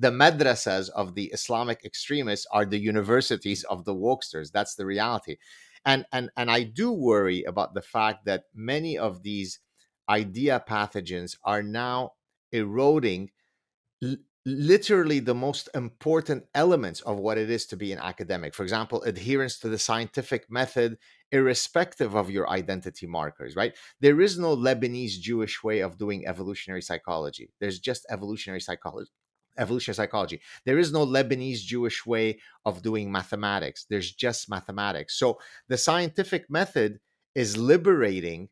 the madrasas of the Islamic extremists are the universities of the wokesters. That's the reality. And I do worry about the fact that many of these idea pathogens are now eroding l- literally the most important elements of what it is to be an academic. For example, adherence to the scientific method, irrespective of your identity markers, right? There is no Lebanese Jewish way of doing evolutionary psychology. There's just evolutionary psychology. Evolutionary psychology. There is no Lebanese Jewish way of doing mathematics. There's just mathematics. So the scientific method is liberating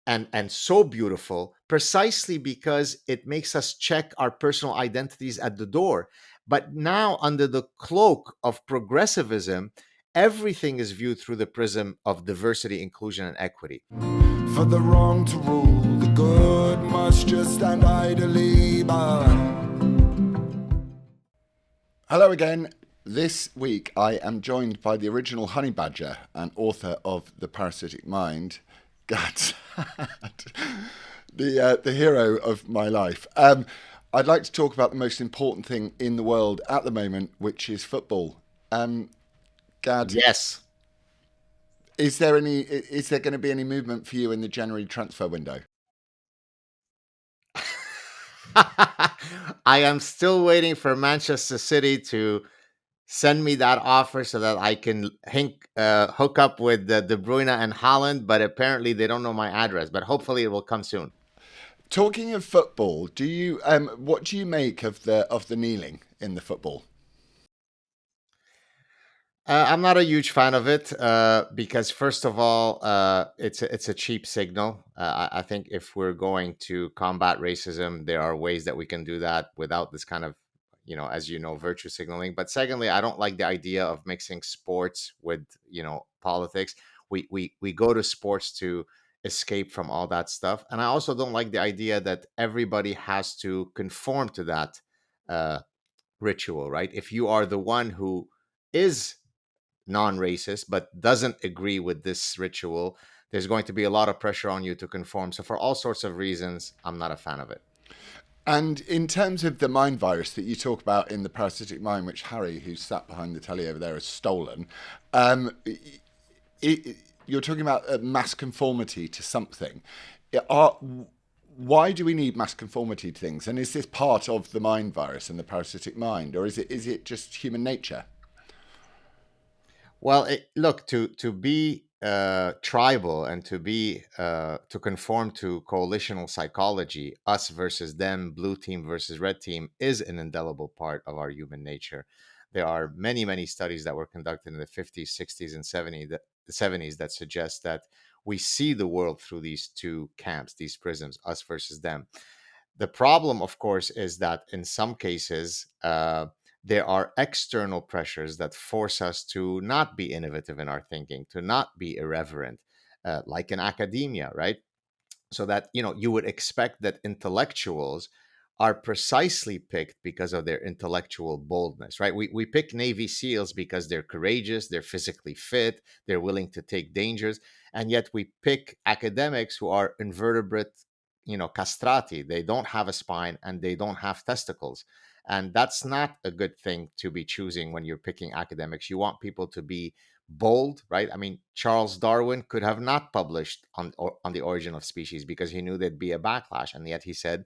and so beautiful precisely because it makes us check our personal identities at the door. But now, under the cloak of progressivism, everything is viewed through the prism of diversity, inclusion, and equity. For the wrong to rule, the good must just stand idly by. Hello again. This week I am joined by the original honey badger and author of The Parasitic Mind, Gad Saad, the hero of my life. I'd like to talk about the most important thing in the world at the moment, which is football. Gad, Yes. is there going to be any movement for you in the January transfer window? I am still waiting for Manchester City to send me that offer so that I can hook up with De Bruyne and Haaland, but apparently they don't know my address. But hopefully it will come soon. Talking of football, do you what do you make of the kneeling in the football? I'm not a huge fan of it because, first of all, it's a cheap signal. I think if we're going to combat racism, there are ways that we can do that without this kind of, as you know, virtue signaling. But secondly, I don't like the idea of mixing sports with, politics. We go to sports to escape from all that stuff, and I also don't like the idea that everybody has to conform to that uh, ritual, right? If you are the one who is non-racist but doesn't agree with this ritual, there's going to be a lot of pressure on you to conform. So for all sorts of reasons, I'm not a fan of it. And in terms of the mind virus that you talk about in The Parasitic Mind, which Harry, who's sat behind the telly over there, has stolen, you're talking about mass conformity to something. Why do we need mass conformity to things? And is this part of the mind virus and the parasitic mind, or is it just human nature? Well, look, to be tribal and to conform to coalitional psychology, us versus them, blue team versus red team, is an indelible part of our human nature. There are many, many studies that were conducted in the 50s, 60s, and 70s that suggest that we see the world through these two camps, these prisms, us versus them. The problem, of course, is that in some cases, there are external pressures that force us to not be innovative in our thinking, to not be irreverent, like in academia, right? So that, you would expect that intellectuals are precisely picked because of their intellectual boldness, right? We pick Navy SEALs because they're courageous, they're physically fit, they're willing to take dangers. And yet we pick academics who are invertebrate, castrati. They don't have a spine and they don't have testicles. And that's not a good thing to be choosing when you're picking academics. You want people to be bold, right? I mean, Charles Darwin could have not published on the origin of species because he knew there'd be a backlash, and yet he said,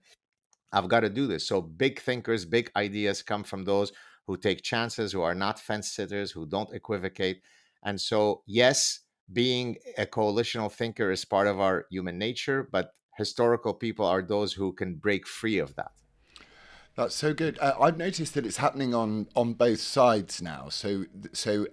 "I've got to do this." So big thinkers, big ideas come from those who take chances, who are not fence sitters, who don't equivocate. And so, yes, being a coalitional thinker is part of our human nature, but historical people are those who can break free of that. That's so good. I've noticed that it's happening on both sides now. So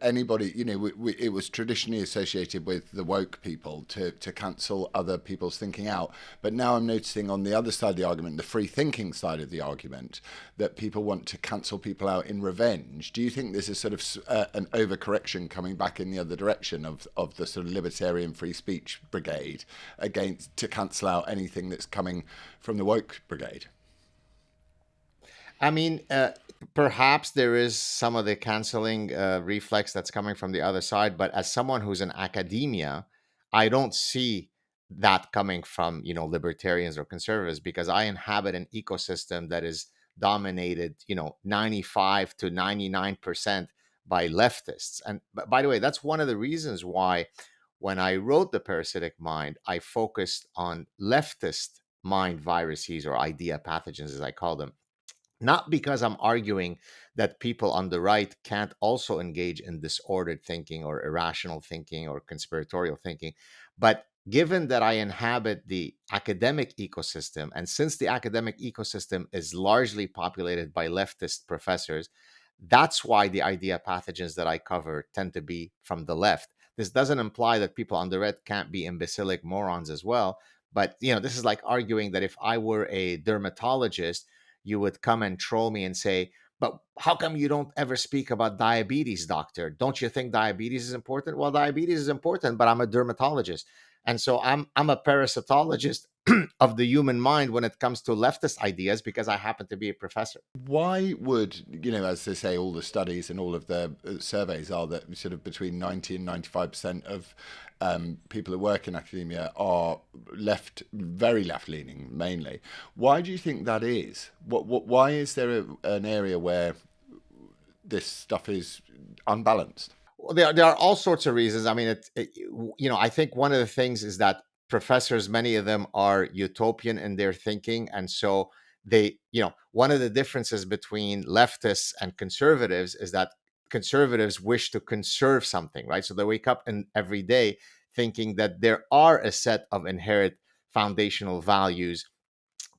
anybody, it was traditionally associated with the woke people to cancel other people's thinking out. But now I'm noticing on the other side of the argument, the free thinking side of the argument, that people want to cancel people out in revenge. Do you think this is sort of an overcorrection coming back in the other direction of the sort of libertarian free speech brigade against to cancel out anything that's coming from the woke brigade? I mean, perhaps there is some of the canceling reflex that's coming from the other side, but as someone who's in academia, I don't see that coming from libertarians or conservatives because I inhabit an ecosystem that is dominated, 95 to 99% by leftists. And by the way, that's one of the reasons why when I wrote The Parasitic Mind, I focused on leftist mind viruses, or idea pathogens, as I call them, not because I'm arguing that people on the right can't also engage in disordered thinking or irrational thinking or conspiratorial thinking, but given that I inhabit the academic ecosystem, and since the academic ecosystem is largely populated by leftist professors, that's why the idea pathogens that I cover tend to be from the left. This doesn't imply that people on the right can't be imbecilic morons as well. But this is like arguing that if I were a dermatologist, you would come and troll me and say, but how come you don't ever speak about diabetes, doctor? Don't you think diabetes is important? Well, diabetes is important, but I'm a dermatologist. And so I'm a parasitologist of the human mind when it comes to leftist ideas, because I happen to be a professor. Why would, as they say, all the studies and all of the surveys are that sort of between 90 and 95% of people who work in academia are very left leaning mainly. Why do you think that is? Why is there an area where this stuff is unbalanced? Well, there are all sorts of reasons. I mean, I think one of the things is that professors, many of them are utopian in their thinking. And so one of the differences between leftists and conservatives is that conservatives wish to conserve something, right? So they wake up every day thinking that there are a set of inherent foundational values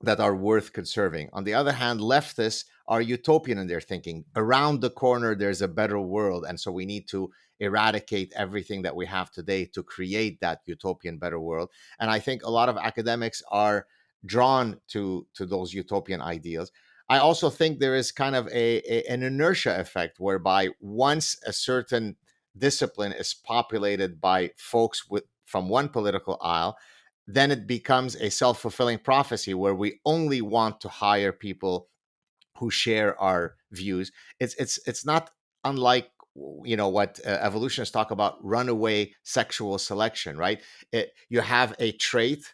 that are worth conserving. On the other hand, leftists are utopian in their thinking. Around the corner, there's a better world. And so we need to eradicate everything that we have today to create that utopian better world. And I think a lot of academics are drawn to those utopian ideals. I also think there is kind of an inertia effect, whereby once a certain discipline is populated by folks from one political aisle, then it becomes a self-fulfilling prophecy where we only want to hire people who share our views. It's not unlike what evolutionists talk about, runaway sexual selection, right? You have a trait,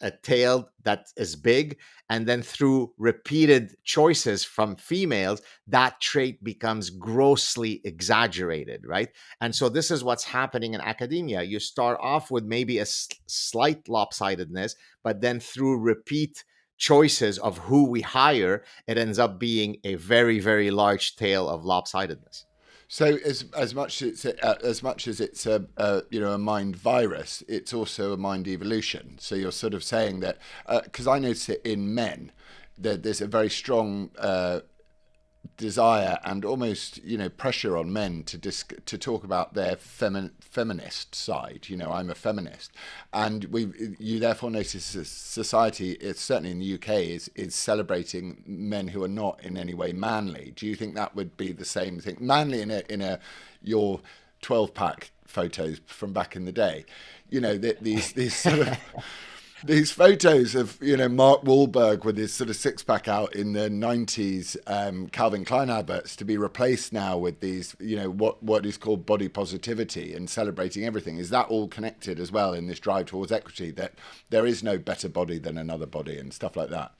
a tail that is big, and then through repeated choices from females, that trait becomes grossly exaggerated, right? And so this is what's happening in academia. You start off with maybe a slight lopsidedness, but then through repeat choices of who we hire, it ends up being a very, very large tail of lopsidedness. So as much as it's a mind virus, it's also a mind evolution. So you're sort of saying that because I notice it in men that there's a very strong desire and almost pressure on men to talk about their feminist side. I'm a feminist, and you therefore notice society, it's certainly in the UK, is celebrating men who are not in any way manly. Do you think that would be the same thing? Manly in your 12-pack photos from back in the day, these sort of these photos of Mark Wahlberg with his sort of six-pack out in the 90s Calvin Klein adverts, to be replaced now with these what is called body positivity and celebrating everything. Is that all connected as well in this drive towards equity, that there is no better body than another body and stuff like that?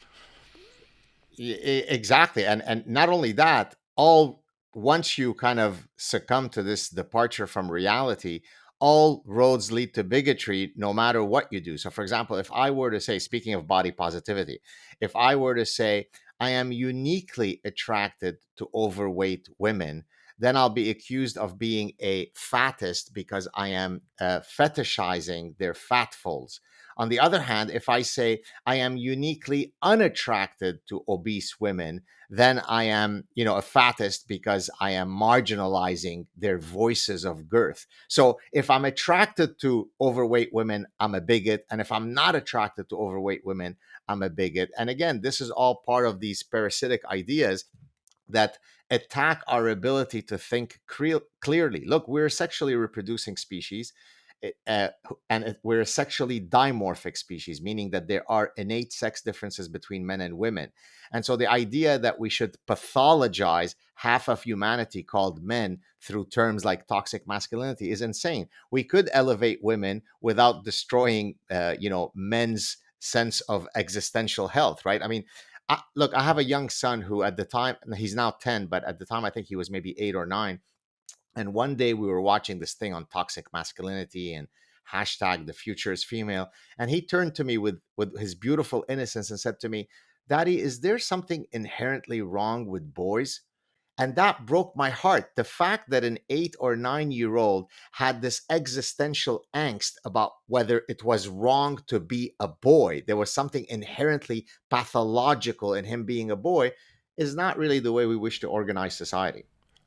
Exactly. And not only that, all once you kind of succumb to this departure from reality, all roads lead to bigotry no matter what you do. So for example, if I were to say, speaking of body positivity, if I were to say I am uniquely attracted to overweight women, then I'll be accused of being a fattist because I am fetishizing their fat folds. On the other hand, if I say I am uniquely unattracted to obese women, then I am, a fattist because I am marginalizing their voices of girth. So if I'm attracted to overweight women, I'm a bigot. And if I'm not attracted to overweight women, I'm a bigot. And again, this is all part of these parasitic ideas that attack our ability to think clearly. Look, we're a sexually reproducing species, and we're a sexually dimorphic species, meaning that there are innate sex differences between men and women. And so the idea that we should pathologize half of humanity called men through terms like toxic masculinity is insane. We could elevate women without destroying, men's sense of existential health, right? I mean, Look, I have a young son who at the time, he's now 10, but at the time I think he was maybe 8 or 9. And one day we were watching this thing on toxic masculinity and hashtag the future is female. And he turned to me with his beautiful innocence and said to me, Daddy, is there something inherently wrong with boys? And that broke my heart. The fact that an 8 or 9 year old had this existential angst about whether it was wrong to be a boy, there was something inherently pathological in him being a boy, is not really the way we wish to organize society.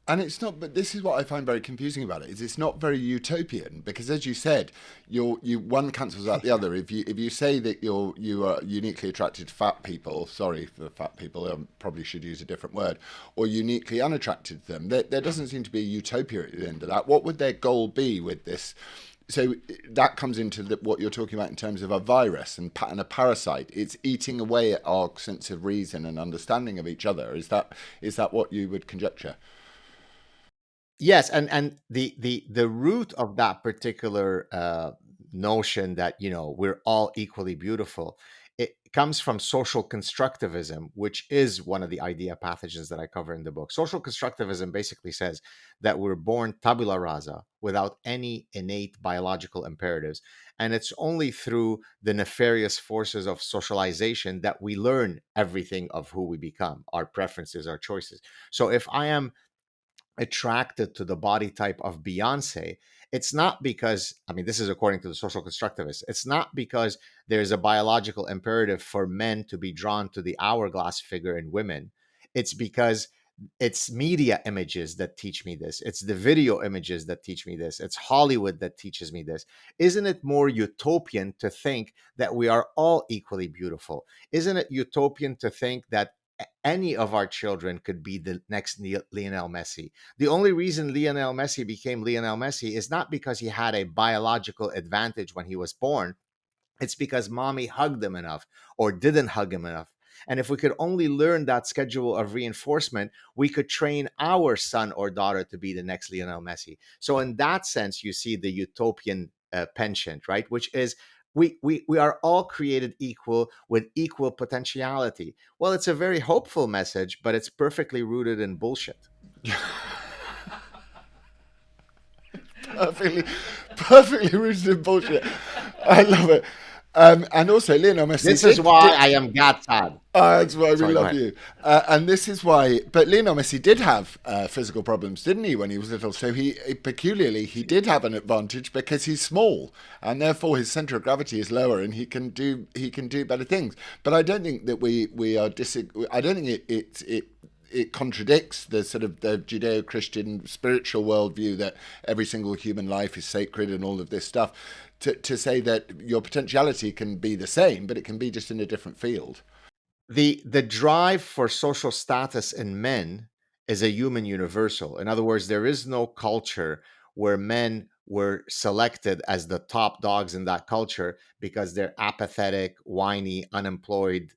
And it's not, but this is what I find very confusing about it: is it's not very utopian because, as you said, you one cancels out the other. If you say that you are uniquely attracted to fat people, sorry for fat people, I probably should use a different word, or uniquely unattracted to them, there doesn't seem to be a utopia at the end of that. What would their goal be with this? So that comes into what you're talking about in terms of a virus and a parasite. It's eating away at our sense of reason and understanding of each other. Is that what you would conjecture? Yes, and the root of that particular notion that we're all equally beautiful, it comes from social constructivism, which is one of the idea pathogens that I cover in the book. Social constructivism basically says that we're born tabula rasa without any innate biological imperatives, and it's only through the nefarious forces of socialization that we learn everything of who we become, our preferences, our choices. So if I am attracted to the body type of Beyonce, it's not because, I mean, this is according to the social constructivists, it's not because there's a biological imperative for men to be drawn to the hourglass figure in women. It's because it's media images that teach me this. It's the video images that teach me this. It's Hollywood that teaches me this. Isn't it more utopian to think that we are all equally beautiful? Isn't it utopian to think that any of our children could be the next Lionel Messi? The only reason Lionel Messi became Lionel Messi is not because he had a biological advantage when he was born. It's because mommy hugged him enough or didn't hug him enough. And if we could only learn that schedule of reinforcement, we could train our son or daughter to be the next Lionel Messi. So, in that sense, you see the utopian penchant, right? Which is we are all created equal with equal potentiality. Well, it's a very hopeful message, but it's perfectly rooted in bullshit. perfectly, perfectly rooted in bullshit. I love it. And also, Lionel Messi This is did. why I am Gad Saad. That's why we Sorry, go love ahead. you. And this is why. But Lionel Messi did have physical problems, didn't he, when he was little? So peculiarly, he did have an advantage because he's small, and therefore his center of gravity is lower, and he can do better things. But I don't think that we are I don't think it contradicts the sort of the Judeo-Christian spiritual worldview that every single human life is sacred and all of this stuff. To say that your potentiality can be the same, but it can be just in a different field. The drive for social status in men is a human universal. In other words, there is no culture where men were selected as the top dogs in that culture because they're apathetic, whiny, unemployed,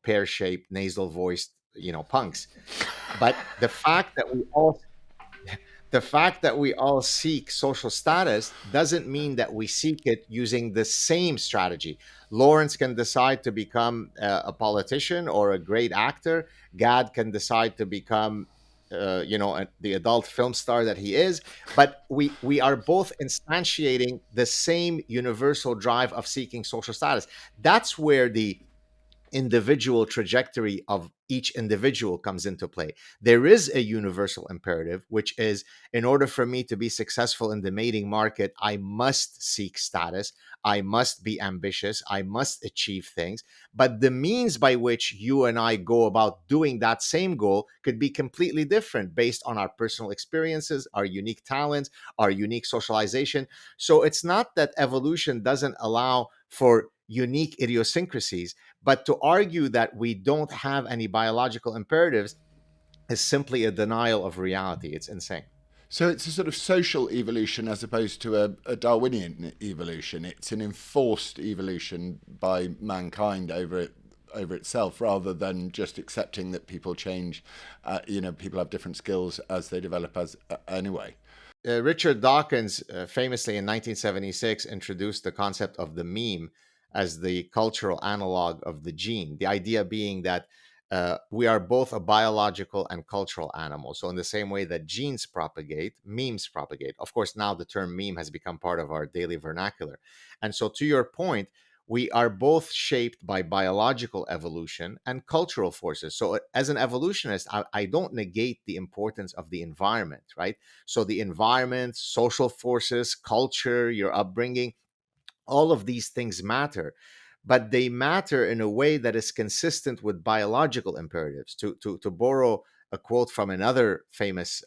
pear-shaped, nasal voiced, punks. But the fact that we all seek social status doesn't mean that we seek it using the same strategy. Lawrence can decide to become a politician or a great actor. Gad can decide to become, the adult film star that he is. But we are both instantiating the same universal drive of seeking social status. That's where the individual trajectory of each individual comes into play. There is a universal imperative, which is in order for me to be successful in the mating market, I must seek status, I must be ambitious, I must achieve things. But the means by which you and I go about doing that same goal could be completely different based on our personal experiences, our unique talents, our unique socialization. So it's not that evolution doesn't allow for unique idiosyncrasies, but to argue that we don't have any biological imperatives is simply a denial of reality. It's insane. So it's a sort of social evolution as opposed to a Darwinian evolution. It's an enforced evolution by mankind over itself, rather than just accepting that people change. People have different skills as they develop as anyway. Richard Dawkins famously in 1976 introduced the concept of the meme as the cultural analog of the gene. The idea being that We are both a biological and cultural animal. So, in the same way that genes propagate, memes propagate. Of course, now the term meme has become part of our daily vernacular. And so, to your point, we are both shaped by biological evolution and cultural forces. So, as an evolutionist, I don't negate the importance of the environment, right? So, the environment, social forces, culture, your upbringing, all of these things matter, but they matter in a way that is consistent with biological imperatives. To borrow a quote from another famous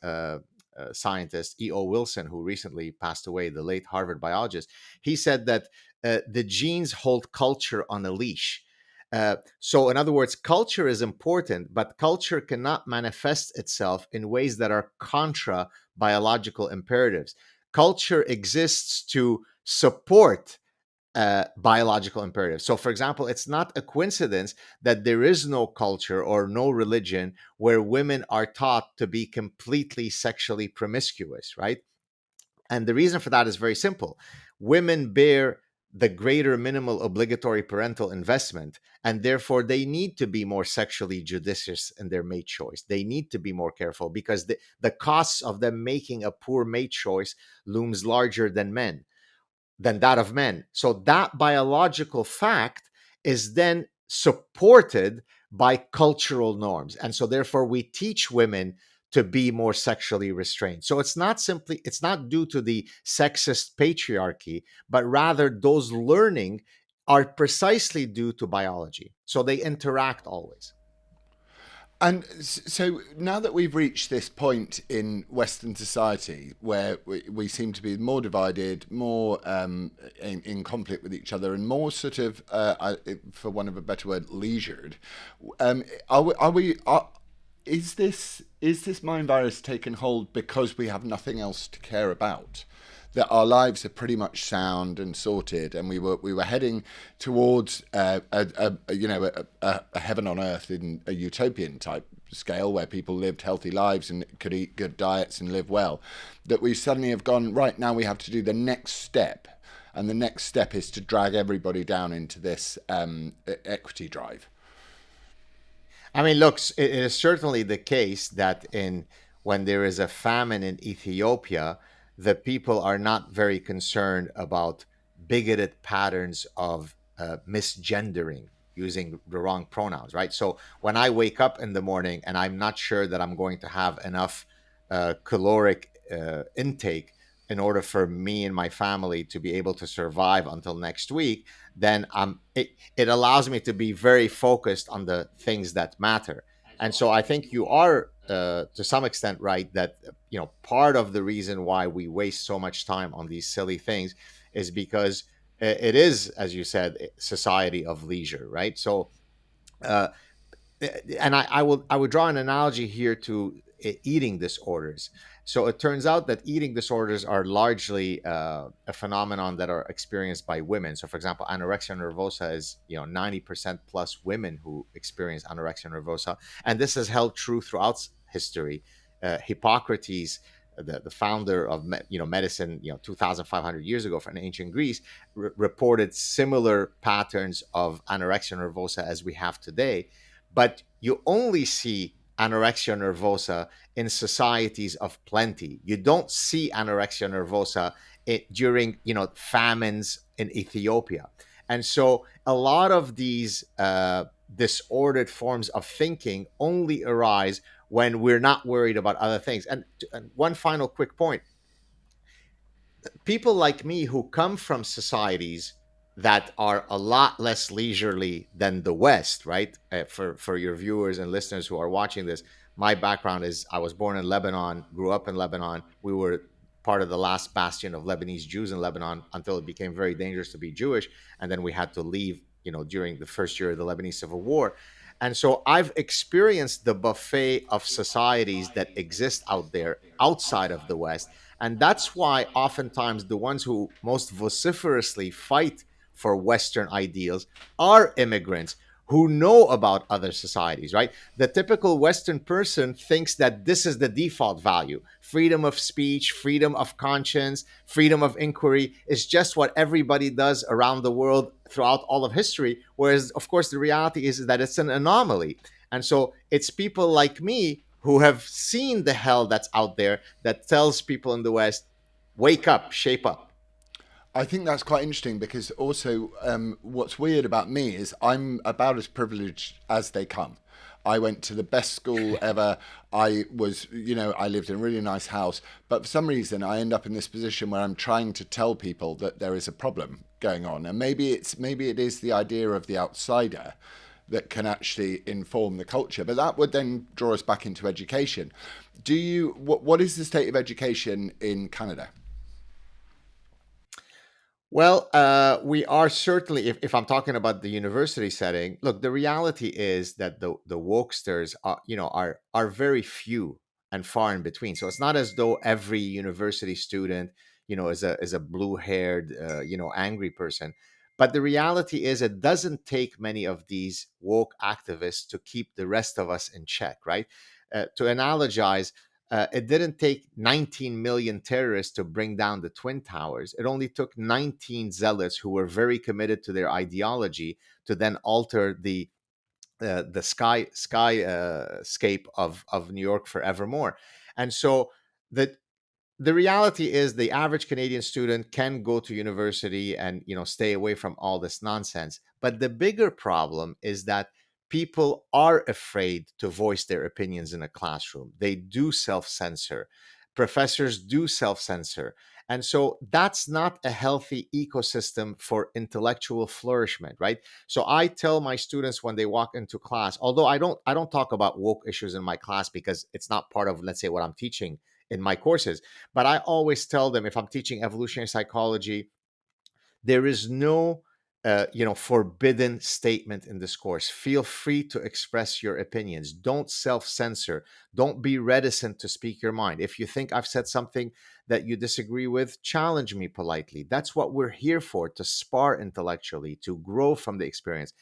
scientist, E.O. Wilson, who recently passed away, the late Harvard biologist, he said that the genes hold culture on a leash. So, in other words, culture is important, but culture cannot manifest itself in ways that are contra biological imperatives. Culture exists to support biological imperatives. So, for example, it's not a coincidence that there is no culture or no religion where women are taught to be completely sexually promiscuous, right? And the reason for that is very simple. Women bear the greater minimal obligatory parental investment, and therefore they need to be more sexually judicious in their mate choice. They need to be more careful because the costs of them making a poor mate choice looms larger than that of men. So that biological fact is then supported by cultural norms. And so therefore we teach women to be more sexually restrained. So it's not due to the sexist patriarchy, but rather those learning are precisely due to biology. So they interact always. And so now that we've reached this point in Western society where we seem to be more divided, more in conflict with each other, and more sort of, for want of a better word, leisured, is this mind virus taken hold because we have nothing else to care about? That our lives are pretty much sound and sorted, and we were heading towards a heaven on earth in a utopian type scale where people lived healthy lives and could eat good diets and live well. That we suddenly have gone right now. We have to do the next step, and the next step is to drag everybody down into this equity drive. I mean, look, it is certainly the case that in when there is a famine in Ethiopia, the people are not very concerned about bigoted patterns of misgendering, using the wrong pronouns, right? So when I wake up in the morning and I'm not sure that I'm going to have enough caloric intake in order for me and my family to be able to survive until next week, then it allows me to be very focused on the things that matter. And so I think you are to some extent right that part of the reason why we waste so much time on these silly things is because it is, as you said, society of leisure, right? So uh, and I would draw an analogy here to eating disorders. So it turns out that eating disorders are largely a phenomenon that are experienced by women. So, for example, anorexia nervosa is 90% plus women who experience anorexia nervosa, and this has held true throughout history. Hippocrates, the founder of medicine, 2,500 years ago from ancient Greece, reported similar patterns of anorexia nervosa as we have today, but you only see anorexia nervosa in societies of plenty. You don't see anorexia nervosa during famines in Ethiopia, and so a lot of these disordered forms of thinking only arise when we're not worried about other things. And one final quick point: people like me who come from societies that are a lot less leisurely than the West, right? For your viewers and listeners who are watching this, my background is I was born in Lebanon, grew up in Lebanon. We were part of the last bastion of Lebanese Jews in Lebanon until it became very dangerous to be Jewish, and then we had to leave, during the first year of the Lebanese Civil War. And so I've experienced the buffet of societies that exist out there outside of the West. And that's why oftentimes the ones who most vociferously fight for Western ideals are immigrants who know about other societies, right? The typical Western person thinks that this is the default value. Freedom of speech, freedom of conscience, freedom of inquiry is just what everybody does around the world throughout all of history. Whereas, of course, the reality is that it's an anomaly. And so it's people like me who have seen the hell that's out there that tells people in the West, wake up, shape up. I think that's quite interesting because also what's weird about me is I'm about as privileged as they come. I went to the best school ever. I was, I lived in a really nice house. But for some reason, I end up in this position where I'm trying to tell people that there is a problem going on. And maybe it is the idea of the outsider that can actually inform the culture. But that would then draw us back into education. What is the state of education in Canada? Well, we are certainly, if I'm talking about the university setting, look, the reality is that the wokesters are, are very few and far in between. So it's not as though every university student, is a blue-haired, angry person. But the reality is, it doesn't take many of these woke activists to keep the rest of us in check, right? To analogize, it didn't take 19 million terrorists to bring down the Twin Towers. It only took 19 zealots who were very committed to their ideology to then alter the scape of New York forevermore. And so the the reality is the average Canadian student can go to university and stay away from all this nonsense. But the bigger problem is that people are afraid to voice their opinions in a classroom. They do self-censor. Professors do self-censor. And so that's not a healthy ecosystem for intellectual flourishment, right? So I tell my students when they walk into class, although I don't talk about woke issues in my class because it's not part of, let's say, what I'm teaching in my courses. But I always tell them, if I'm teaching evolutionary psychology, there is no forbidden statement in this course. Feel free to express your opinions. Don't self-censor. Don't be reticent to speak your mind. If you think I've said something that you disagree with, challenge me politely. That's what we're here for, to spar intellectually, to grow from the experience.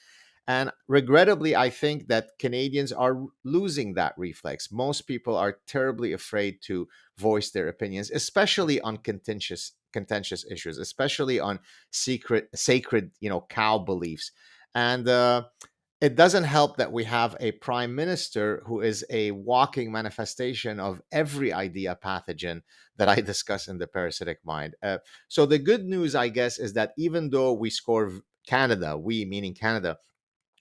And regrettably, I think that Canadians are losing that reflex. Most people are terribly afraid to voice their opinions, especially on contentious issues, especially on sacred, cow beliefs. And it doesn't help that we have a prime minister who is a walking manifestation of every idea pathogen that I discuss in the parasitic mind. So the good news, I guess, is that even though we score Canada, we meaning Canada,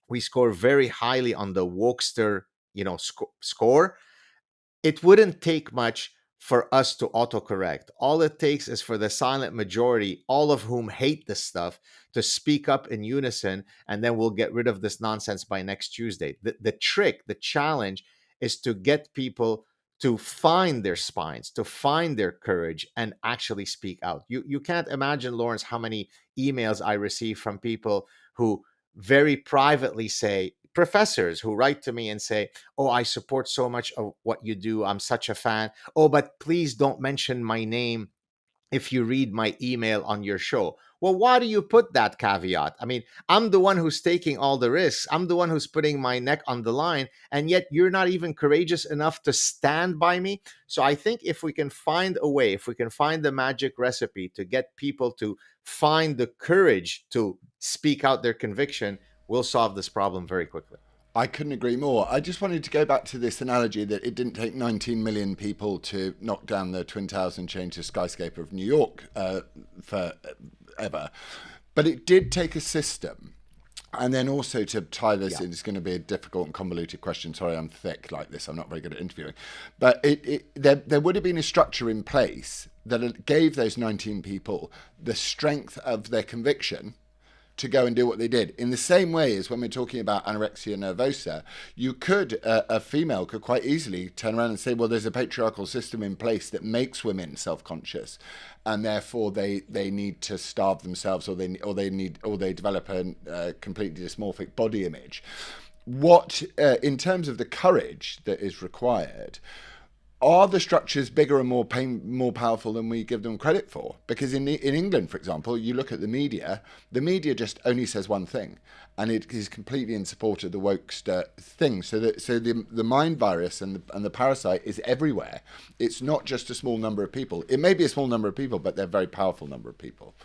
we score very highly on the wokester score. It wouldn't take much for us to autocorrect. All it takes is for the silent majority, all of whom hate this stuff, to speak up in unison, and then we'll get rid of this nonsense by next Tuesday. The trick, the challenge, is to get people to find their spines, to find their courage, and actually speak out. You can't imagine, Lawrence, how many emails I receive from people who very privately say, professors who write to me and say, oh, I support so much of what you do. I'm such a fan. Oh, but please don't mention my name if you read my email on your show. Well, why do you put that caveat? I mean, I'm the one who's taking all the risks. I'm the one who's putting my neck on the line. And yet you're not even courageous enough to stand by me. So I think if we can find a way, if we can find the magic recipe to get people to find the courage to speak out their conviction, we'll solve this problem very quickly. I couldn't agree more. I just wanted to go back to this analogy that it didn't take 19 million people to knock down the Twin Towers and change the skyscraper of New York forever. But it did take a system. And then also to tie this Yeah. in, it's going to be a difficult and convoluted question. Sorry, I'm thick like this. I'm not very good at interviewing. But there would have been a structure in place that gave those 19 people the strength of their conviction to go and do what they did. In the same way as when we're talking about anorexia nervosa, you could, a female could quite easily turn around and say, well, there's a patriarchal system in place that makes women self-conscious, and therefore they need to starve themselves, or they develop a completely dysmorphic body image. What, in terms of the courage that is required, are the structures bigger and more powerful than we give them credit for? Because in England, for example, you look at the media just only says one thing, and it is completely in support of the wokester thing. So the mind virus and the parasite is everywhere. It's not just a small number of people. It may be a small number of people, but they're a very powerful number of people.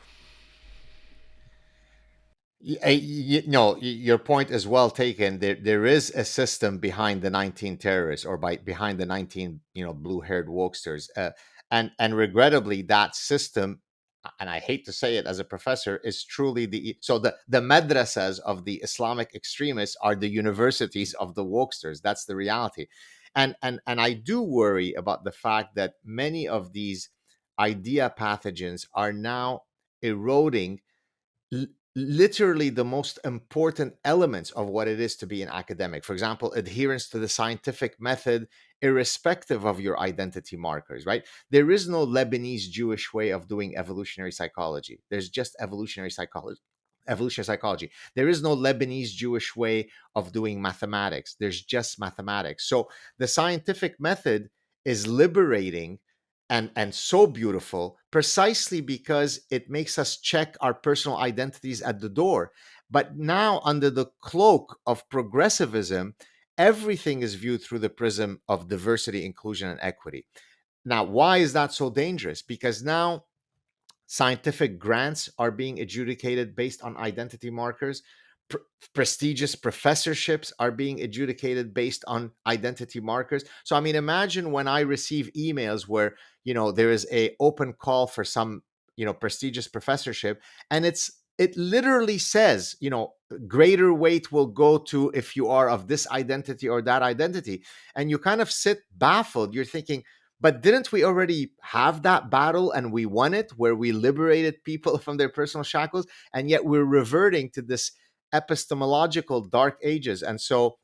No, your point is well taken. There is a system behind the 19 terrorists, or behind the 19, blue-haired wokesters, and regrettably, that system, and I hate to say it as a professor, is truly the madrasas of the Islamic extremists are the universities of the wokesters. That's the reality, and I do worry about the fact that many of these idea pathogens are now eroding l- literally the most important elements of what it is to be an academic. For example, adherence to the scientific method, irrespective of your identity markers, right? There is no Lebanese Jewish way of doing evolutionary psychology. There's just evolutionary psychology. Evolutionary psychology. There is no Lebanese Jewish way of doing mathematics. There's just mathematics. So the scientific method is liberating and so beautiful precisely because it makes us check our personal identities at the door. But now, under the cloak of progressivism, everything is viewed through the prism of diversity, inclusion, and equity. Now, why is that so dangerous? Because now scientific grants are being adjudicated based on identity markers. Pr- Prestigious professorships are being adjudicated based on identity markers. So, I mean, imagine when I receive emails where there is a open call for some prestigious professorship, and it literally says greater weight will go to if you are of this identity or that identity, and you kind of sit baffled. You're thinking, but didn't we already have that battle and we won it, where we liberated people from their personal shackles? And yet we're reverting to this epistemological dark ages. And so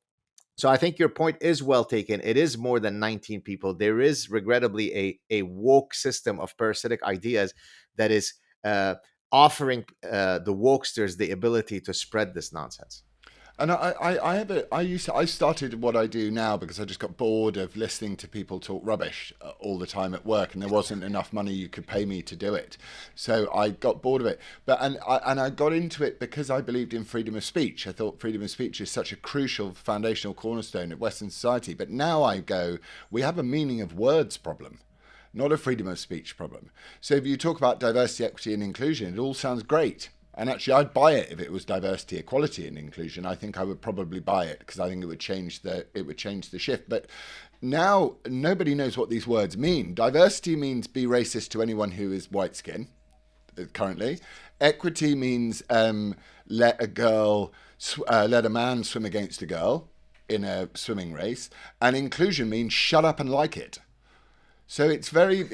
I think your point is well taken. It is more than 19 people. There is regrettably a woke system of parasitic ideas that is offering the wokesters the ability to spread this nonsense. And I started what I do now because I just got bored of listening to people talk rubbish all the time at work, and there wasn't enough money you could pay me to do it. So I got bored of it. But I got into it because I believed in freedom of speech. I thought freedom of speech is such a crucial foundational cornerstone of Western society. But now I go, we have a meaning of words problem, not a freedom of speech problem. So if you talk about diversity, equity, and inclusion, it all sounds great. And actually, I'd buy it if it was diversity, equality, and inclusion. I think I would probably buy it because I think it would change the shift. But now nobody knows what these words mean. Diversity means be racist to anyone who is white skin. Currently, equity means let a man swim against a girl in a swimming race, and inclusion means shut up and like it. So it's very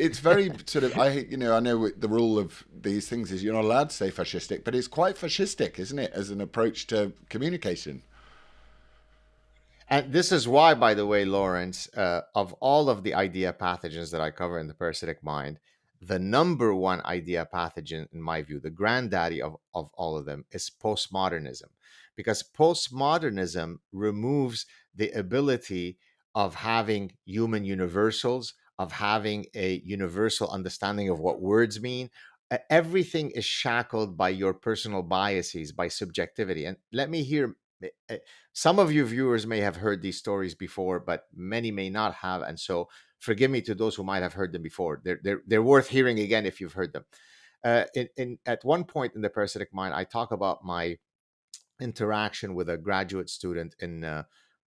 sort of I know the rule of these things is you're not allowed to say fascistic, but it's quite fascistic, isn't it, as an approach to communication? And this is why, by the way, Lawrence, of all of the idea pathogens that I cover in the parasitic mind, the number one idea pathogen, in my view, the granddaddy of all of them, is postmodernism. Because postmodernism removes the ability of having human universals, of having a universal understanding of what words mean. Everything is shackled by your personal biases, by subjectivity. And let me hear some of you viewers may have heard these stories before, but many may not have. And so forgive me to those who might have heard them before. They're worth hearing again if you've heard them. At one point in the parasitic mind, I talk about my interaction with a graduate student in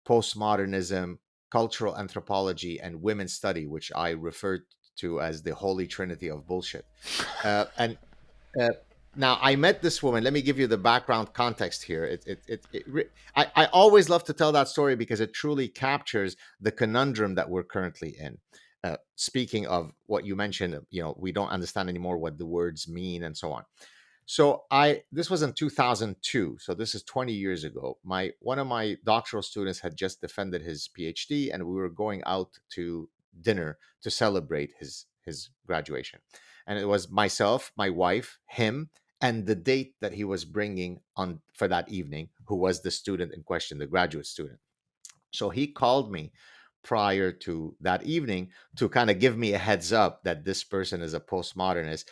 postmodernism, cultural anthropology, and women's study, which I referred to as the holy trinity of bullshit. And uh, Now, I met this woman. Let me give you the background context here. I always love to tell that story because it truly captures the conundrum that we're currently in. Speaking of what you mentioned, we don't understand anymore what the words mean and so on. So this was in 2002. So this is 20 years ago. One of my doctoral students had just defended his PhD, and we were going out to dinner to celebrate his graduation. And it was myself, my wife, him, and the date that he was bringing on for that evening, who was the student in question, the graduate student. So he called me prior to that evening to kind of give me a heads up that this person is a postmodernist.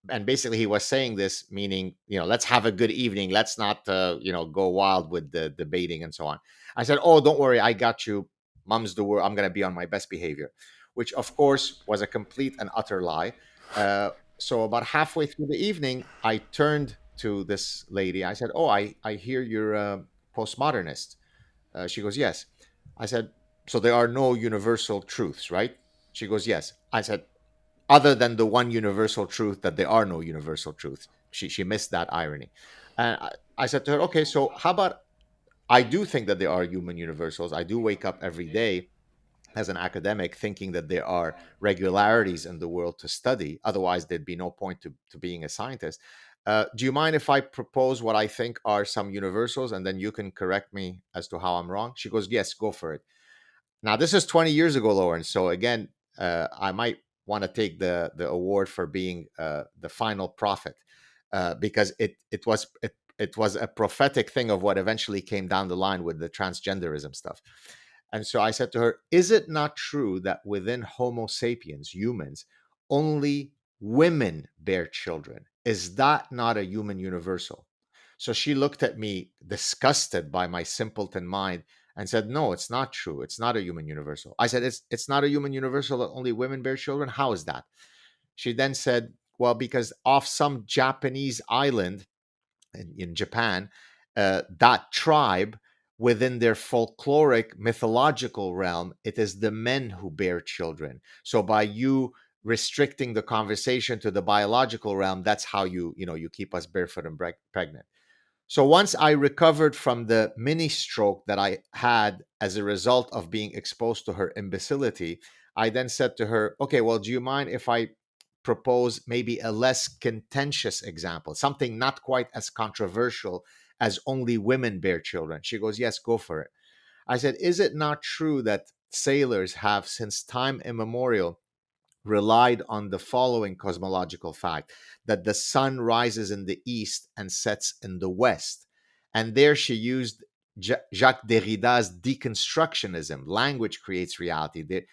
And basically he was saying this meaning, let's have a good evening, let's not go wild with the debating and so on. I said, oh, don't worry, I got you. Mum's the word, I'm going to be on my best behavior, which of course was a complete and utter lie. So about halfway through the evening, I turned to this lady. I said, "Oh, I hear you're a postmodernist." She goes, "Yes." I said, "So there are no universal truths, right?" She goes, "Yes." I said, "Other than the one universal truth that there are no universal truths." She missed that irony. And I said to her, "Okay, so how about I do think that there are human universals. I do wake up every day as an academic thinking that there are regularities in the world to study. Otherwise, there'd be no point to being a scientist. Do you mind if I propose what I think are some universals and then you can correct me as to how I'm wrong?" She goes, "Yes, go for it." Now, this is 20 years ago, Lawrence. So again, I might want to take the award for being the final prophet, because it was a prophetic thing of what eventually came down the line with the transgenderism stuff. And so I said to her, "Is it not true that within Homo sapiens, humans, only women bear children? Is that not a human universal?" So she looked at me, disgusted by my simpleton mind, and said, "No, it's not true. It's not a human universal." I said, It's not a human universal that only women bear children? How is that?" She then said, "Well, because off some Japanese island in Japan, that tribe, within their folkloric mythological realm, it is the men who bear children. So by you restricting the conversation to the biological realm, that's how you keep us barefoot and pregnant." So once I recovered from the mini stroke that I had as a result of being exposed to her imbecility, I then said to her, "Okay, well, do you mind if I propose maybe a less contentious example, something not quite as controversial as only women bear children?" She goes, "Yes, go for it." I said, "Is it not true that sailors have, since time immemorial, relied on the following cosmological fact, that the sun rises in the east and sets in the west?" And there she used Jacques Derrida's deconstructionism. Language creates reality.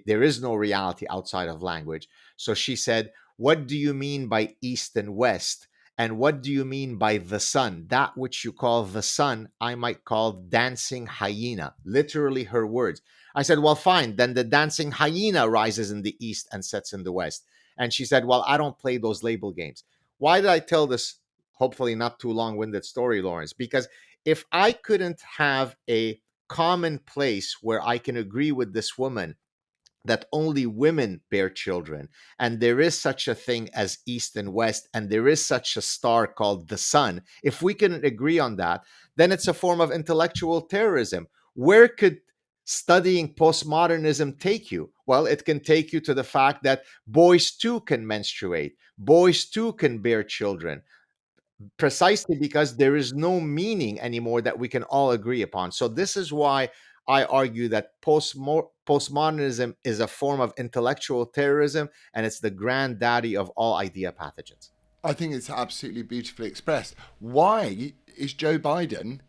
There is no reality outside of language. So she said, "What do you mean by east and west? And what do you mean by the sun? That which you call the sun, I might call dancing hyena." Literally her words. I said, "Well, fine. Then the dancing hyena rises in the east and sets in the west." And she said, "Well, I don't play those label games." Why did I tell this hopefully not too long winded story, Lawrence? Because if I couldn't have a common place where I can agree with this woman that only women bear children, and there is such a thing as east and west, and there is such a star called the sun, if we can agree on that, then it's a form of intellectual terrorism. Where could studying postmodernism take you? Well, it can take you to the fact that boys too can menstruate, boys too can bear children, precisely because there is no meaning anymore that we can all agree upon. So this is why I argue that postmodernism is a form of intellectual terrorism, and it's the granddaddy of all idea pathogens. I think it's absolutely beautifully expressed. Why is Joe Biden,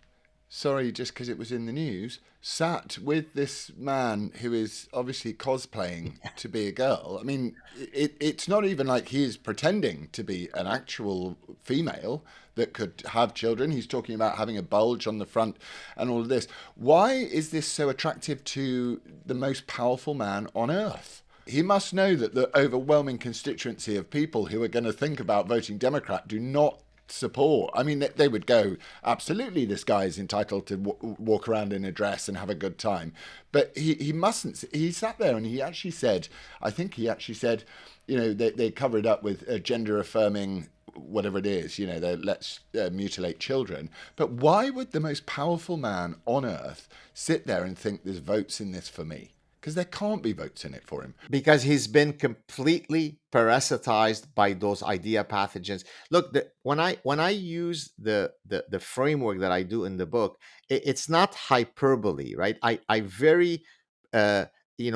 sorry, just because it was in the news, sat with this man who is obviously cosplaying to be a girl? I mean, it's not even like he is pretending to be an actual female that could have children. He's talking about having a bulge on the front and all of this. Why is this so attractive to the most powerful man on earth? He must know that the overwhelming constituency of people who are going to think about voting Democrat do not support. I mean, they would go, absolutely, this guy is entitled to walk around in a dress and have a good time. But he mustn't. He sat there and he actually said, I think he actually said, they cover it up with a gender affirming whatever it is, let's mutilate children. But why would the most powerful man on earth sit there and think there's votes in this for me? Because there can't be votes in it for him. Because he's been completely parasitized by those idea pathogens. Look, when I use the framework that I do in the book, it's not hyperbole, right? I very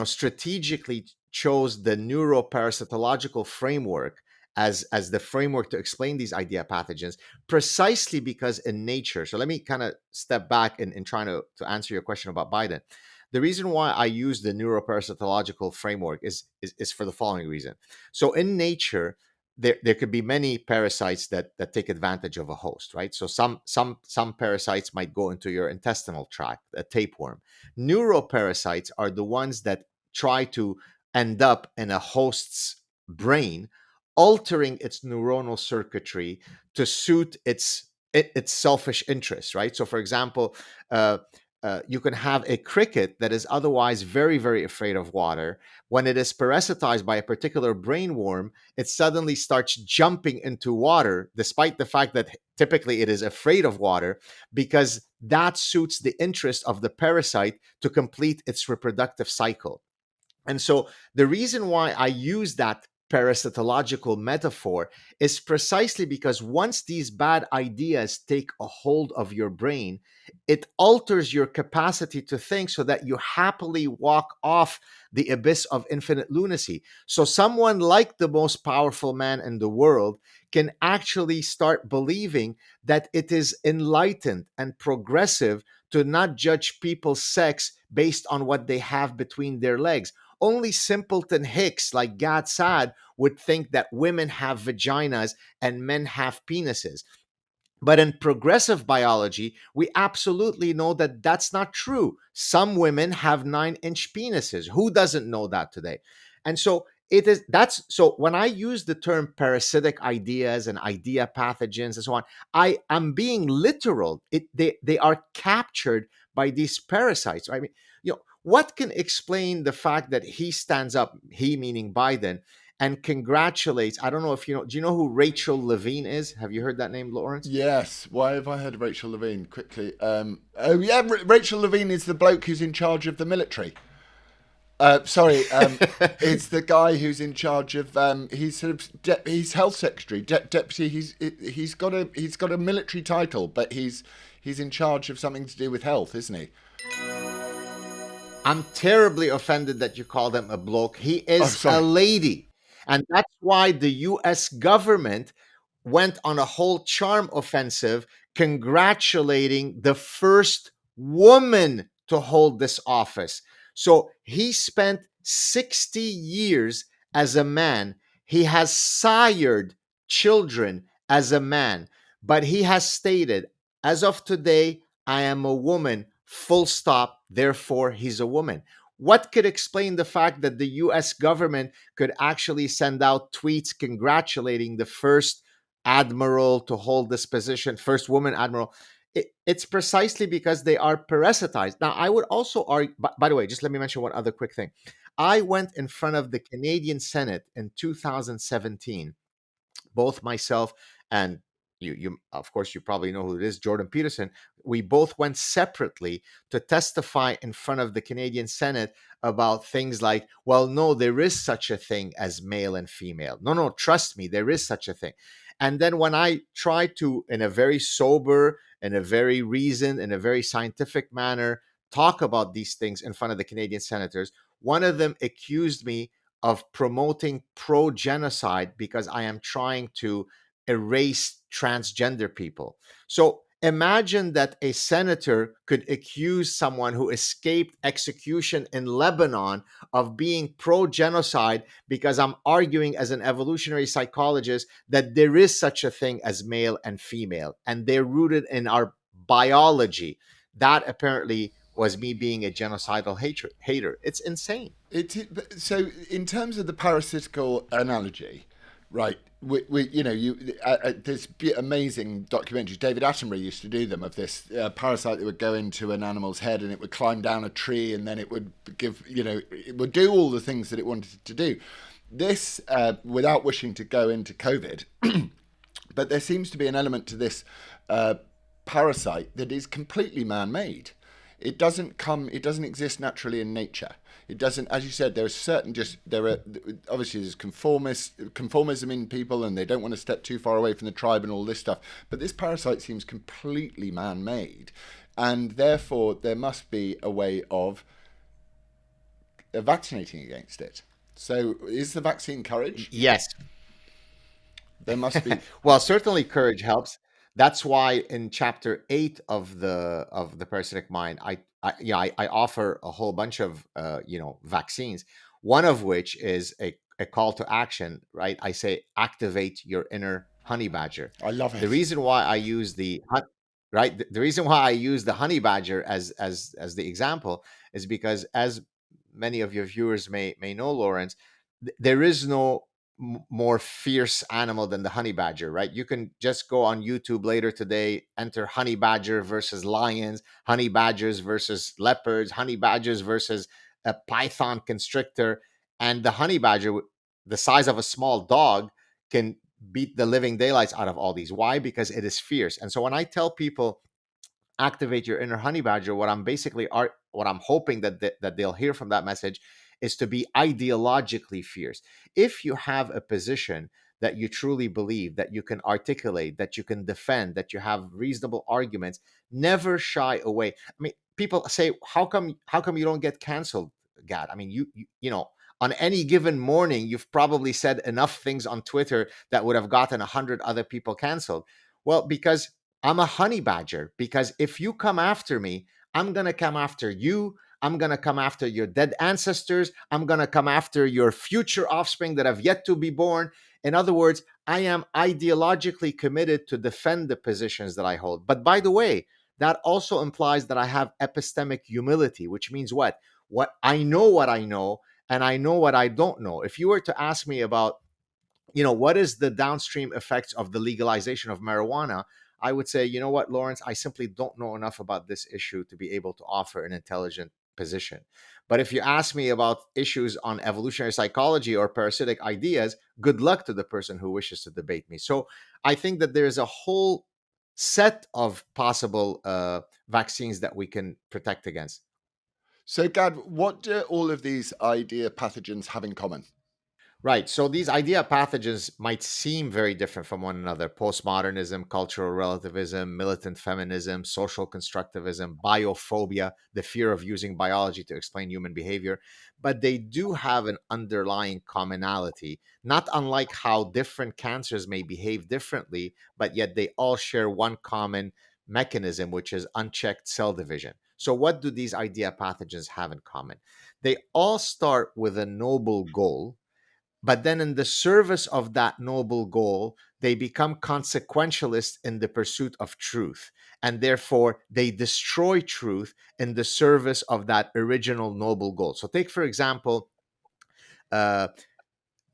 strategically chose the neuroparasitological framework as the framework to explain these idea pathogens, precisely because in nature. So let me kind of step back in trying to answer your question about Biden. The reason why I use the neuroparasitological framework is for the following reason. So in nature, there could be many parasites that take advantage of a host, right? So some parasites might go into your intestinal tract, a tapeworm. Neuroparasites are the ones that try to end up in a host's brain, altering its neuronal circuitry to suit its selfish interests, right? So, for example, uh, you can have a cricket that is otherwise very, very afraid of water. When it is parasitized by a particular brainworm, it suddenly starts jumping into water, despite the fact that typically it is afraid of water, because that suits the interest of the parasite to complete its reproductive cycle. And so the reason why I use that parasitological metaphor is precisely because once these bad ideas take a hold of your brain, it alters your capacity to think so that you happily walk off the abyss of infinite lunacy. So someone like the most powerful man in the world can actually start believing that it is enlightened and progressive to not judge people's sex based on what they have between their legs. Only simpleton hicks like Gad Saad would think that women have vaginas and men have penises. But in progressive biology, we absolutely know that that's not true. Some women have 9-inch penises. Who doesn't know that today? And so it is that's so when I use the term parasitic ideas and idea pathogens and so on, I am being literal. They are captured by these parasites. I mean, what can explain the fact that he stands up, he meaning Biden, and congratulates? I don't know if you know. Do you know who Rachel Levine is? Have you heard that name, Lawrence? Yes. Why have I heard of Rachel Levine? Quickly. Oh yeah, Rachel Levine is the bloke who's in charge of the military. Sorry, it's the guy who's in charge of. He's sort of he's health secretary, deputy. He's got a military title, but he's in charge of something to do with health, isn't he? I'm terribly offended that you called him a bloke. He Oh, is a sorry. lady. And that's why the US government went on a whole charm offensive congratulating the first woman to hold this office. So he spent 60 years as a man. He has sired children as a man, but he has stated, as of today, I am a woman, full stop, therefore he's a woman. What could explain the fact that the US government could actually send out tweets congratulating the first admiral to hold this position, first woman admiral? It's precisely because they are parasitized. Now, I would also argue, by the way, just let me mention one other quick thing. I went in front of the Canadian Senate in 2017. Both myself and you of course you probably know who it is, Jordan Peterson. We both went separately to testify in front of the Canadian Senate about things like, well, no, there is such a thing as male and female. No, no, trust me, there is such a thing. And then when I tried to, in a very sober, in a very reasoned, in a very scientific manner, talk about these things in front of the Canadian senators, one of them accused me of promoting pro genocide because I am trying to erase transgender people. So imagine that a senator could accuse someone who escaped execution in Lebanon of being pro genocide because I'm arguing as an evolutionary psychologist that there is such a thing as male and female, and they're rooted in our biology. That apparently was me being a genocidal hater. It's insane. So in terms of the parasitical analogy, right? There's amazing documentaries. David Attenborough used to do them of this parasite that would go into an animal's head and it would climb down a tree and then it would it would do all the things that it wanted to do. This, without wishing to go into COVID, but there seems to be an element to this uh, parasite that is completely man-made. It doesn't exist naturally in nature. It doesn't, as you said, there are obviously there's conformism in people and they don't want to step too far away from the tribe and all this stuff. But this parasite seems completely man-made, and therefore there must be a way of vaccinating against it. So is the vaccine encouraged? Yes. There must be. Well, certainly courage helps. That's why in chapter 8 of the parasitic mind, I offer a whole bunch of vaccines. One of which is a call to action. Right, I say activate your inner honey badger. I love The it. reason why I use the reason why I use the honey badger as the example is because, as many of your viewers may know, Lawrence, there is no more fierce animal than the honey badger, right? You can just go on YouTube later today, enter honey badger versus lions, honey badgers versus leopards, honey badgers versus a python constrictor, and the honey badger, the size of a small dog, can beat the living daylights out of all these. Why? Because it is fierce. And so when I tell people activate your inner honey badger, what I'm basically what I'm hoping that that they'll hear from that message is to be ideologically fierce. If you have a position that you truly believe, that you can articulate, that you can defend, that you have reasonable arguments, never shy away. I mean, people say, how come you don't get canceled, Gad? I mean, you know, on any given morning, you've probably said enough things on Twitter that would have gotten 100 other people canceled. Well, because I'm a honey badger, because if you come after me, I'm going to come after you. I'm going to come after your dead ancestors. I'm going to come after your future offspring that have yet to be born. In other words, I am ideologically committed to defend the positions that I hold. But by the way, that also implies that I have epistemic humility, which means what? What I know, and I know what I don't know. If you were to ask me about, you know, what is the downstream effects of the legalization of marijuana, I would say, you know what, Lawrence, I simply don't know enough about this issue to be able to offer an intelligent position. But if you ask me about issues on evolutionary psychology or parasitic ideas, good luck to the person who wishes to debate me. So I think that there's a whole set of possible vaccines that we can protect against. So, Gad, what do all of these idea pathogens have in common? Right. So these idea pathogens might seem very different from one another: postmodernism, cultural relativism, militant feminism, social constructivism, biophobia, the fear of using biology to explain human behavior. But they do have an underlying commonality, not unlike how different cancers may behave differently, but yet they all share one common mechanism, which is unchecked cell division. So, what do these idea pathogens have in common? They all start with a noble goal, but then, in the service of that noble goal, they become consequentialist in the pursuit of truth. And therefore, they destroy truth in the service of that original noble goal. So, take, for example, uh,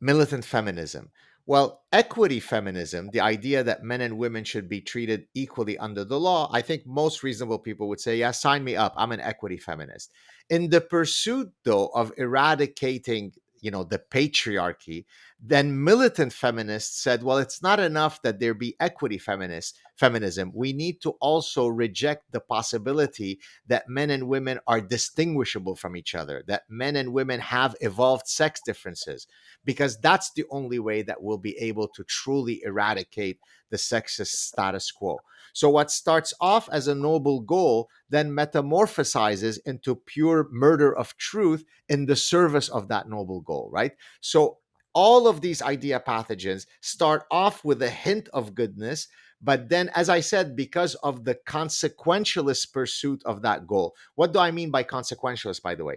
militant feminism. Well, equity feminism, the idea that men and women should be treated equally under the law, I think most reasonable people would say, yeah, sign me up. I'm an equity feminist. In the pursuit, though, of eradicating, you know, the patriarchy, then militant feminists said, well, it's not enough that there be equity feminism. We need to also reject the possibility that men and women are distinguishable from each other, that men and women have evolved sex differences, because that's the only way that we'll be able to truly eradicate the sexist status quo. So, what starts off as a noble goal then metamorphosizes into pure murder of truth in the service of that noble goal, right? So, all of these idea pathogens start off with a hint of goodness, but then, as I said, because of the consequentialist pursuit of that goal. What do I mean by consequentialist, by the way?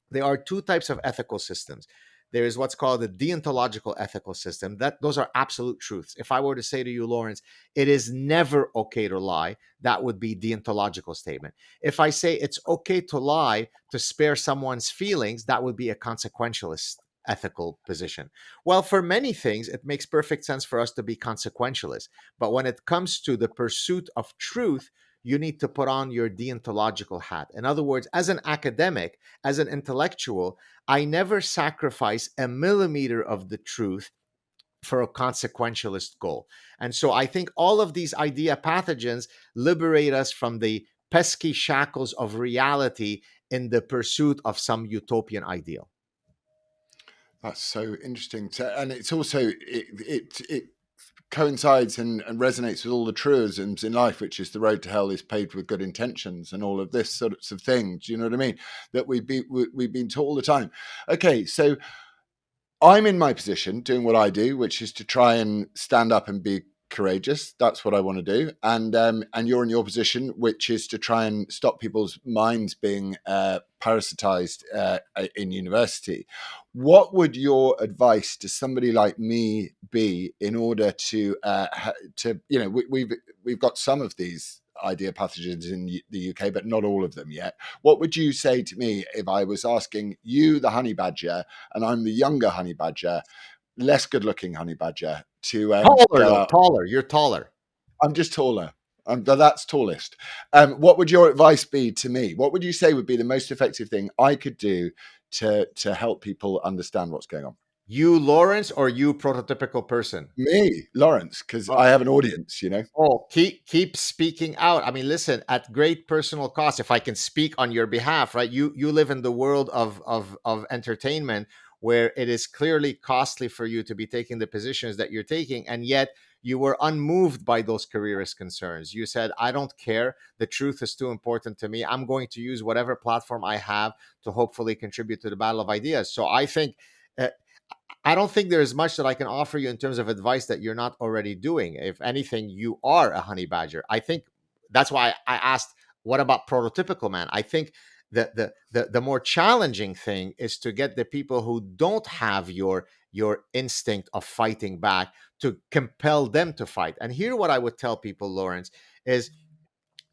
There are two types of ethical systems. There is what's called the deontological ethical system. That those are absolute truths. If I were to say to you, Lawrence, it is never okay to lie, that would be deontological statement. If I say it's okay to lie to spare someone's feelings, that would be a consequentialist ethical position. Well, for many things, it makes perfect sense for us to be consequentialist. But when it comes to the pursuit of truth, you need to put on your deontological hat. In other words, as an academic, as an intellectual, I never sacrifice a millimeter of the truth for a consequentialist goal. And so I think all of these idea pathogens liberate us from the pesky shackles of reality in the pursuit of some utopian ideal. That's so interesting. And it's also, it coincides and resonates with all the truisms in life, which is the road to hell is paved with good intentions and all of this sorts of things. You know what I mean? That we've been taught all the time. Okay, so I'm in my position doing what I do, which is to try and stand up and be courageous. That's what I want to do. And you're in your position, which is to try and stop people's minds being parasitized in university. What would your advice to somebody like me be in order to we've got some of these idea pathogens in the UK, but not all of them yet. What would you say to me if I was asking you, the honey badger, and I'm the younger honey badger? less good looking honey badger to Taller go though, out. taller. You're taller. I'm just taller. That's tallest. What would your advice be to me? What would you say would be the most effective thing I could do to help people understand what's going on? You, Lawrence, or you, prototypical person? Me, Lawrence, because I have an audience, you know. Oh, keep speaking out. I mean, listen, at great personal cost. If I can speak on your behalf, right? You live in the world of entertainment where it is clearly costly for you to be taking the positions that you're taking, and yet you were unmoved by those careerist concerns. You said, "I don't care. The truth is too important to me. I'm going to use whatever platform I have to hopefully contribute to the battle of ideas." So I think. I don't think there's much that I can offer you in terms of advice that you're not already doing. If anything, you are a honey badger. I think that's why I asked, what about prototypical man? I think the more challenging thing is to get the people who don't have your instinct of fighting back to compel them to fight. And here, what I would tell people, Lawrence, is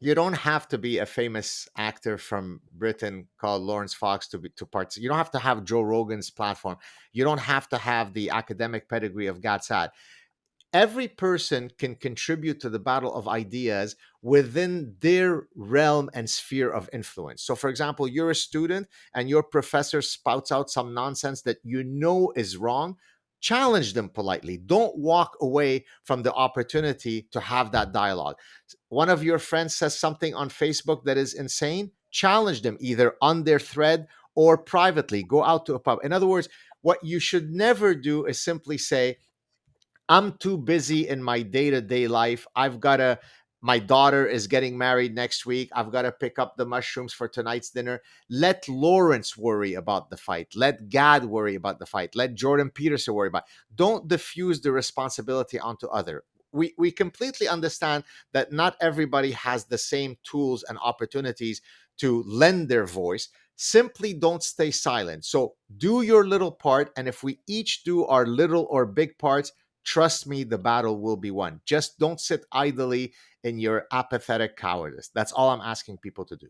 you don't have to be a famous actor from Britain called Laurence Fox to participate. You don't have to have Joe Rogan's platform. You don't have to have the academic pedigree of Gad Saad. Every person can contribute to the battle of ideas within their realm and sphere of influence. So, for example, you're a student and your professor spouts out some nonsense that you know is wrong. Challenge them politely. Don't walk away from the opportunity to have that dialogue. One of your friends says something on Facebook that is insane. Challenge them either on their thread or privately. Go out to a pub. In other words, what you should never do is simply say, I'm too busy in my day to day life. My daughter is getting married next week. I've got to pick up the mushrooms for tonight's dinner. Let Lawrence worry about the fight. Let Gad worry about the fight. Let Jordan Peterson worry about it. Don't diffuse the responsibility onto other. We completely understand that not everybody has the same tools and opportunities to lend their voice. Simply don't stay silent. So do your little part. And if we each do our little or big parts, trust me, the battle will be won. Just don't sit idly in your apathetic cowardice. That's all I'm asking people to do.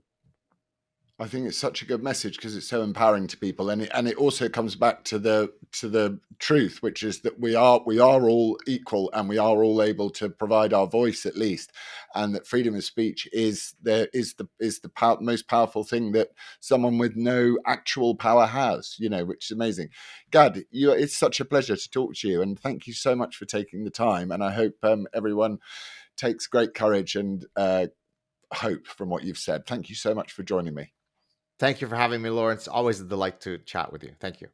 I think it's such a good message because it's so empowering to people, and it also comes back to the truth, which is that we are all equal and we are all able to provide our voice at least, and that freedom of speech is the most powerful thing that someone with no actual power has, you know, which is amazing. Gad, it's such a pleasure to talk to you, and thank you so much for taking the time. And I hope everyone takes great courage and hope from what you've said. Thank you so much for joining me. Thank you for having me, Lawrence. Always a delight to chat with you. Thank you.